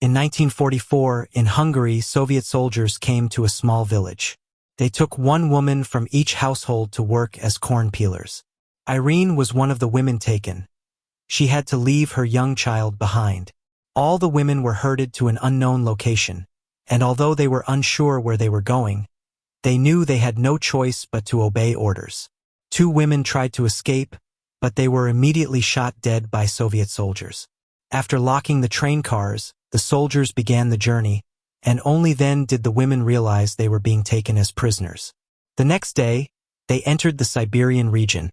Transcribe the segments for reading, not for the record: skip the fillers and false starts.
In 1944, in Hungary, Soviet soldiers came to a small village. They took one woman from each household to work as corn peelers. Irene was one of the women taken. She had to leave her young child behind. All the women were herded to an unknown location, and although they were unsure where they were going, they knew they had no choice but to obey orders. 2 women tried to escape, but they were immediately shot dead by Soviet soldiers. After locking the train cars, the soldiers began the journey, and only then did the women realize they were being taken as prisoners. The next day, they entered the Siberian region,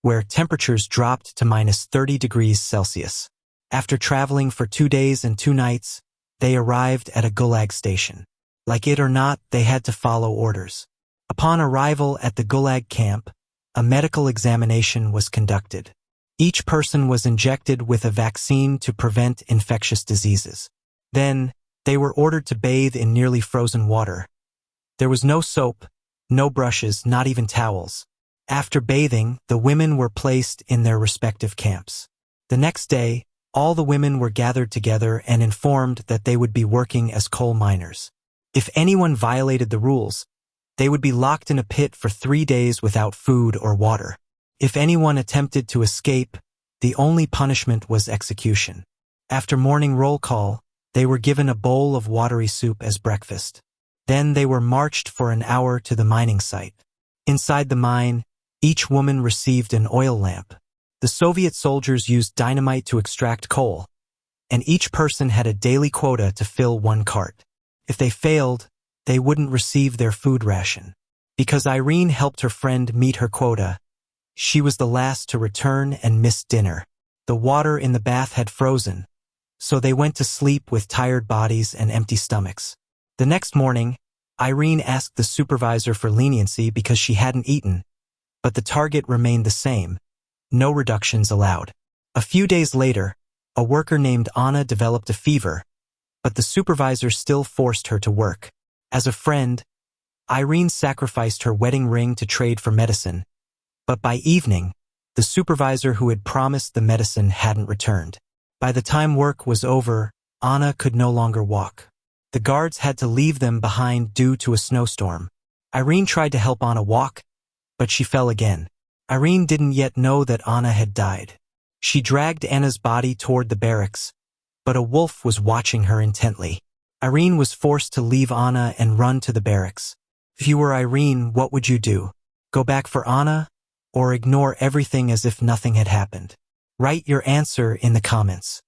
where temperatures dropped to -30 degrees Celsius. After traveling for 2 days and 2 nights, they arrived at a Gulag station. Like it or not, they had to follow orders. Upon arrival at the Gulag camp, a medical examination was conducted. Each person was injected with a vaccine to prevent infectious diseases. Then, they were ordered to bathe in nearly frozen water. There was no soap, no brushes, not even towels. After bathing, the women were placed in their respective camps. The next day, all the women were gathered together and informed that they would be working as coal miners. If anyone violated the rules, they would be locked in a pit for 3 days without food or water. If anyone attempted to escape, the only punishment was execution. After morning roll call, they were given a bowl of watery soup as breakfast. Then they were marched for an hour to the mining site. Inside the mine, each woman received an oil lamp. The Soviet soldiers used dynamite to extract coal, and each person had a daily quota to fill 1 cart. If they failed, they wouldn't receive their food ration. Because Irene helped her friend meet her quota, she was the last to return and missed dinner. The water in the bath had frozen, so they went to sleep with tired bodies and empty stomachs. The next morning, Irene asked the supervisor for leniency because she hadn't eaten, but the target remained the same. No reductions allowed. A few days later, a worker named Anna developed a fever, but the supervisor still forced her to work. As a friend, Irene sacrificed her wedding ring to trade for medicine, but by evening, the supervisor who had promised the medicine hadn't returned. By the time work was over, Anna could no longer walk. The guards had to leave them behind due to a snowstorm. Irene tried to help Anna walk, but she fell again. Irene didn't yet know that Anna had died. She dragged Anna's body toward the barracks, but a wolf was watching her intently. Irene was forced to leave Anna and run to the barracks. If you were Irene, what would you do? Go back for Anna, or ignore everything as if nothing had happened? Write your answer in the comments.